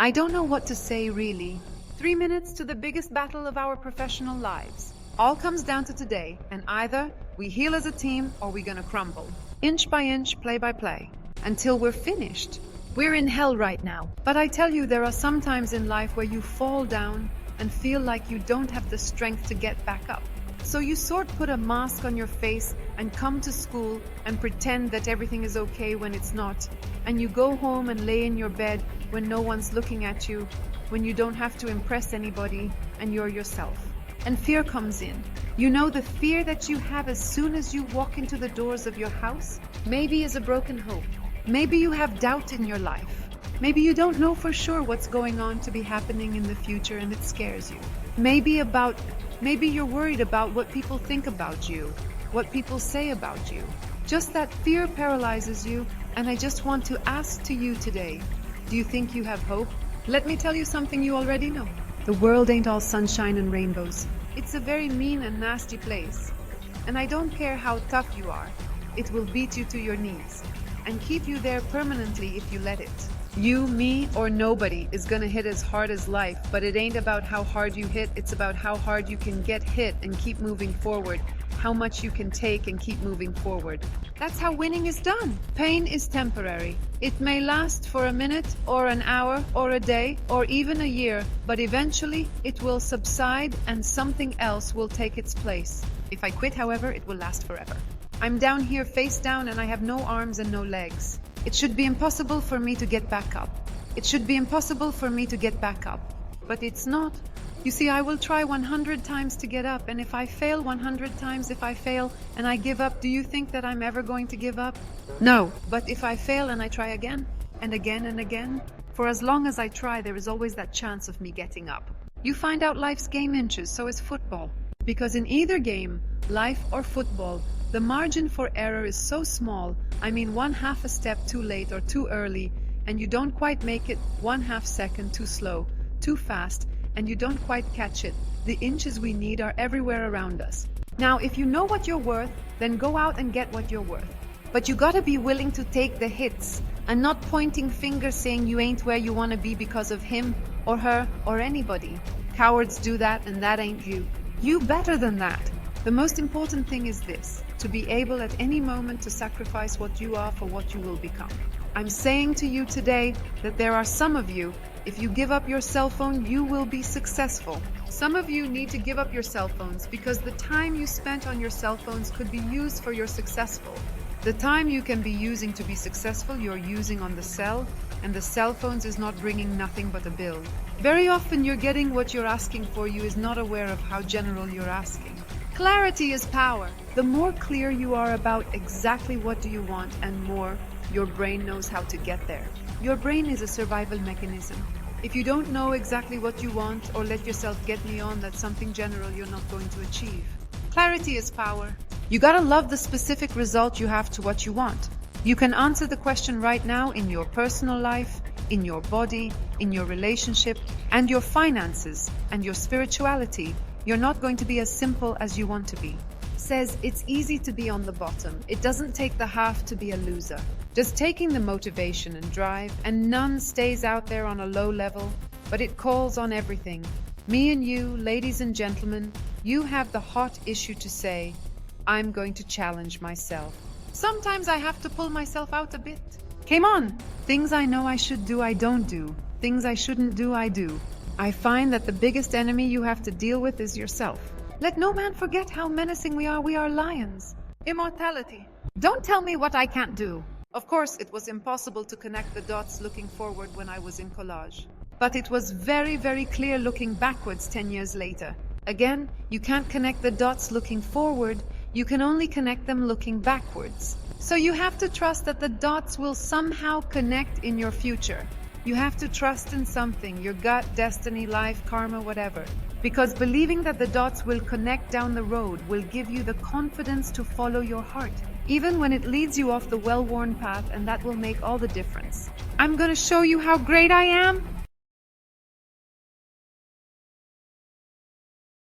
I don't know what to say, really. 3 minutes to the biggest battle of our professional lives. All comes down to today, and either we heal as a team or we're gonna crumble. Inch by inch, play by play, until we're finished. We're in hell right now. But I tell you, there are some times in life where you fall down and feel like you don't have the strength to get back up. So you put a mask on your face and come to school and pretend that everything is okay when it's not. And you go home and lay in your bed when no one's looking at you, when you don't have to impress anybody and you're yourself. And fear comes in. You know, the fear that you have as soon as you walk into the doors of your house, maybe is a broken hope. Maybe you have doubt in your life. Maybe you don't know for sure what's going on to be happening in the future and it scares you. Maybe you're worried about what people think about you, what people say about you. Just that fear paralyzes you, and I just want to ask to you today, do you think you have hope? Let me tell you something you already know. The world ain't all sunshine and rainbows. It's a very mean and nasty place. And I don't care how tough you are, it will beat you to your knees and keep you there permanently if you let it. You, me, or nobody is gonna hit as hard as life, but it ain't about how hard you hit, it's about how hard you can get hit and keep moving forward, how much you can take and keep moving forward. That's how winning is done. Pain is temporary. It may last for a minute or an hour or a day or even a year, but eventually it will subside and something else will take its place. If I quit, however, it will last forever. I'm down here face down and I have no arms and no legs. It should be impossible for me to get back up. It should be impossible for me to get back up. But it's not. You see, I will try 100 times to get up, and if I fail 100 times, if I fail and I give up, do you think that I'm ever going to give up? No. But if I fail and I try again, and again and again, for as long as I try, there is always that chance of me getting up. You find out life's game inches, so is football. Because in either game, life or football, the margin for error is so small, I mean 1/2 a step too late or too early, and you don't quite make it 1/2 second too slow, too fast, and you don't quite catch it. The inches we need are everywhere around us. Now, if you know what you're worth, then go out and get what you're worth. But you gotta be willing to take the hits, and not pointing fingers saying you ain't where you wanna be because of him or her or anybody. Cowards do that, and that ain't you. You better than that. The most important thing is this, to be able at any moment to sacrifice what you are for what you will become. I'm saying to you today that there are some of you, if you give up your cell phone, you will be successful. Some of you need to give up your cell phones because the time you spent on your cell phones could be used for your successful. The time you can be using to be successful, you're using on the cell, and the cell phones is not bringing nothing but a bill. Very often you're getting what you're asking for, you is not aware of how general you're asking. Clarity is power. The more clear you are about exactly what do you want and more, your brain knows how to get there. Your brain is a survival mechanism. If you don't know exactly what you want or let yourself get neon, that's something general you're not going to achieve. Clarity is power. You gotta love the specific result you have to what you want. You can answer the question right now in your personal life, in your body, in your relationship, and your finances, and your spirituality. You're not going to be as simple as you want to be. Says it's easy to be on the bottom. It doesn't take the half to be a loser. Just taking the motivation and drive, and none stays out there on a low level, but it calls on everything. Me and you, ladies and gentlemen, you have the hot issue to say, I'm going to challenge myself. Sometimes I have to pull myself out a bit. Came on! Things I know I should do, I don't do. Things I shouldn't do, I do. I find that the biggest enemy you have to deal with is yourself. Let no man forget how menacing we are lions. Immortality. Don't tell me what I can't do. Of course, it was impossible to connect the dots looking forward when I was in college. But it was very, very clear looking backwards 10 years later. Again, you can't connect the dots looking forward, you can only connect them looking backwards. So you have to trust that the dots will somehow connect in your future. You have to trust in something, your gut, destiny, life, karma, whatever. Because believing that the dots will connect down the road will give you the confidence to follow your heart, even when it leads you off the well-worn path, and that will make all the difference. I'm gonna show you how great I am.